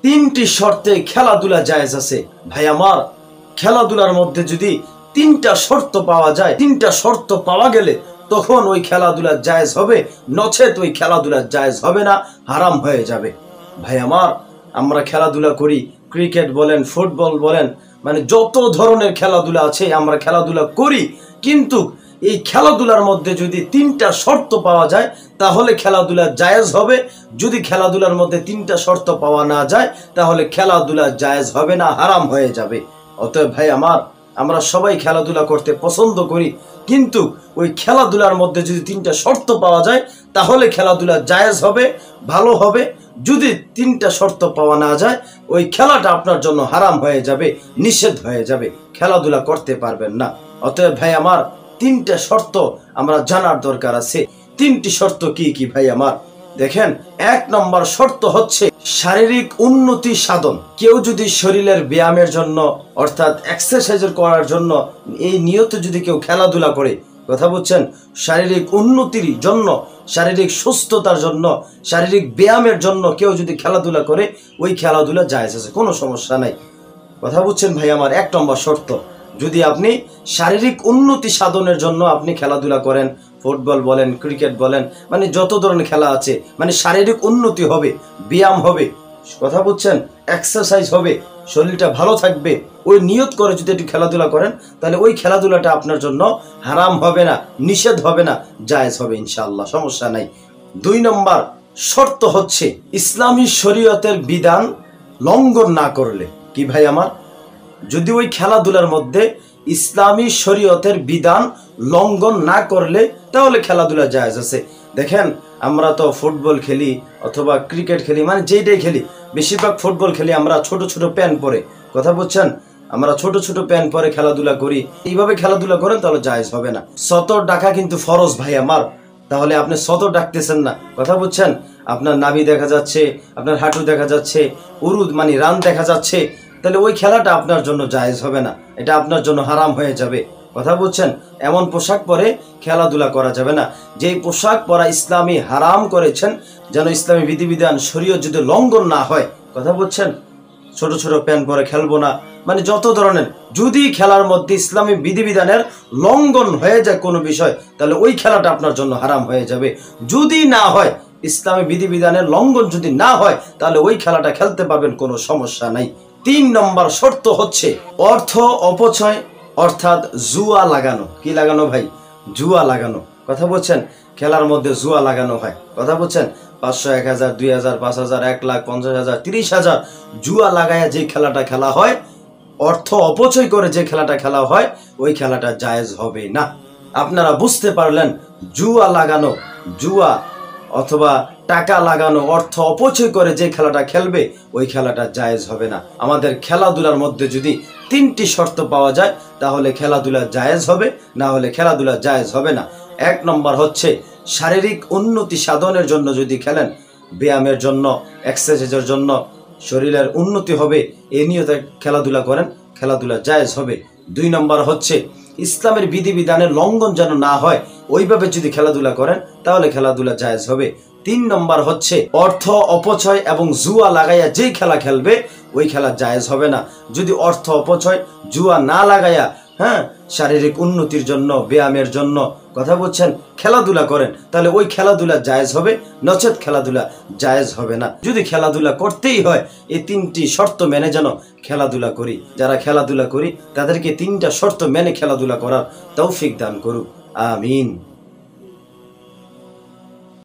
তিনটি শর্তে খেলাধুলা জায়েজ আছে। ভাই আমার, খেলাধুলার মধ্যে যদি তিনটা শর্ত পাওয়া যায়, তিনটা শর্ত পাওয়া গেলে তখন ওই খেলাধুলা জায়েজ হবে, নচেত ওই খেলাধুলা জায়েজ হবে না, হারাম হয়ে যাবে। ভাই আমার, আমরা খেলাধুলা করি, ক্রিকেট বলেন, ফুটবল বলেন, মানে যত ধরনের খেলাধুলা আছে আমরা খেলাধুলা করি, কিন্তু এই খেলাধুলার মধ্যে যদি তিনটা শর্ত পাওয়া যায় তাহলে খেলাধুলা জায়েজ হবে। যদি খেলাধুলার মধ্যে তিনটা শর্ত পাওয়া না যায় তাহলে খেলাধুলা জায়েজ হবে না, হারাম হয়ে যাবে। অতএব ভাই আমার, আমরা সবাই খেলাধুলা করতে পছন্দ করি, কিন্তু ওই খেলাধুলার মধ্যে যদি তিনটা শর্ত পাওয়া যায় তাহলে খেলাধুলা জায়েজ হবে, ভালো হবে। যদি তিনটা শর্ত পাওয়া না যায় ওই খেলাটা আপনার জন্য হারাম হয়ে যাবে, নিষেধ হয়ে যাবে, খেলাধুলা করতে পারবেন না। অতএব ভাই আমার, তিনটা শর্ত আমরা জানার দরকার আছে। তিনটি শর্ত কি কি ভাই আমার? দেখেন, এক নম্বর শর্ত হচ্ছে শারীরিক উন্নতি সাধন। কেউ যদি শরীরের ব্যায়ামের জন্য অর্থাৎ এক্সারসাইজ করার জন্য এই নিয়তে যদি কেউ খেলাধুলা করে, কথা বুঝছেন, শারীরিক উন্নতির জন্য, শারীরিক সুস্থতার জন্য, শারীরিক ব্যায়ামের জন্য কেউ যদি খেলাধুলা করে, ওই খেলাধুলা জায়েজ আছে, কোনো সমস্যা নাই। কথা বুঝছেন ভাই আমার? এক নম্বর শর্ত, যদি আপনি শারীরিক উন্নতি সাধনের জন্য আপনি খেলাধুলা করেন, ফুটবল বলেন, ক্রিকেট বলেন, মানে যত ধরনের খেলা আছে, মানে শারীরিক উন্নতি হবে, ব্যায়াম হবে, কথা বুঝছেন, এক্সারসাইজ হবে, শরীরটা ভালো থাকবে, ওই নিয়ত করে যদি একটু খেলাধুলা করেন তাহলে ওই খেলাধুলাটা আপনার জন্য হারাম হবে না, নিষেধ হবে না, জায়েজ হবে ইনশাআল্লাহ, সমস্যা নাই। দুই নম্বর শর্ত হচ্ছে ইসলামী শরীয়তের বিধান লঙ্ঘন না করলে। কি ভাই আমার? যদি ওই খেলাধুলার মধ্যে ইসলামী শরীয়তের বিধান লঙ্ঘন না করলে তাহলে খেলাধুলা জায়েজ আছে। দেখেন, আমরা তো ফুটবল খেলি অথবা ক্রিকেট খেলি, মানে যেইটাই খেলি, বেশিরভাগ ফুটবল খেলি আমরা ছোট ছোট প্যান্ট পরে, কথা বুঝছেন, আমরা ছোট ছোট প্যান্ট পরে খেলাধুলা করি। এইভাবে খেলাধুলা করেন তাহলে জায়েজ হবে না। সতর ডাকা কিন্তু ফরজ ভাই আমার, তাহলে আপনি সতর ডাকতেছেন না, কথা বুঝছেন, আপনার নাভি দেখা যাচ্ছে, আপনার হাঁটু দেখা যাচ্ছে, উরুদ মানে রান দেখা যাচ্ছে, তাহলে ওই খেলাটা আপনার জন্য জায়েজ হবে না, এটা আপনার জন্য হারাম হয়ে যাবে, কথা বুঝছেন। এমন পোশাক পরে খেলাধুলা করা যাবে না, যেই পোশাক পরা ইসলামী হারাম করেছেন, যেন ইসলামী বিধিবিধান শরীয়ত যদি লঙ্ঘন না হয়, কথা বুঝছেন। ছোট ছোট প্যান্ট পরে খেলবো না, মানে যত ধরনের, যদি খেলার মধ্যে ইসলামী বিধিবিধানের লঙ্ঘন হয়ে যায় কোনো বিষয়, তাহলে ওই খেলাটা আপনার জন্য হারাম হয়ে যাবে। যদি না হয়, ইসলামী বিধিবিধানের লঙ্ঘন যদি না হয়, তাহলে ওই খেলাটা খেলতে পারবেন, কোনো সমস্যা নাই। তিন নম্বর শর্ত হচ্ছে অর্থ অপচয়, অর্থাৎ জুয়া লাগানো। কি লাগানো ভাই? জুয়া লাগানো, কথা বলছেন, খেলার মধ্যে জুয়া লাগানো হয়, কথা বলছেন, 500, 1000, 2000, 5000, 1 লাখ, 50,000, 30,000 জুয়া লাগায়া যে খেলাটা খেলা হয়, অর্থ অপচয় করে যে খেলাটা খেলা হয়, ওই খেলাটা জায়েজ হবে না। আপনারা বুঝতে পারলেন, জুয়া লাগানো, জুয়া অথবা টাকা লাগানো, অর্থ অপচয় করে যে খেলাটা খেলবে ওই খেলাটা জায়েজ হবে না। আমাদের খেলাধুলার মধ্যে যদি তিনটি শর্ত পাওয়া যায় তাহলে খেলাধুলা জায়েজ হবে, না হলে খেলাধুলা জায়েজ হবে না। এক নম্বর হচ্ছে শারীরিক উন্নতি সাধনের জন্য যদি খেলেন, ব্যায়ামের জন্য, এক্সারসাইজের জন্য, শরীরের উন্নতি হবে, এই নিয়তে খেলাধুলা করেন, খেলাধুলা জায়েজ হবে। দুই নম্বর হচ্ছে ইসলামের বিধিবিধানের লঙ্ঘন যেন না হয়, ওইভাবে যদি খেলাধুলা করেন তাহলে খেলাধুলা জায়েজ হবে। তিন নম্বর হচ্ছে অর্থ অপচয় এবং জুয়া লাগাইয়া যেই খেলা খেলবে ওই খেলা জায়েজ হবে না। যদি অর্থ অপচয়, জুয়া না লাগাইয়া, হ্যাঁ, শারীরিক উন্নতির জন্য, ব্যায়ামের জন্য, কথা বলছেন, খেলাধুলা করেন, তাহলে ওই খেলাধুলা জায়েজ হবে, নচেত খেলাধুলা জায়েজ হবে না। যদি খেলাধুলা করতেই হয়, এই তিনটি শর্ত মেনে যেন খেলাধুলা করি। যারা খেলাধুলা করি তাদেরকে তিনটা শর্ত মেনে খেলাধুলা করার তৌফিক দান করুক, আমিন।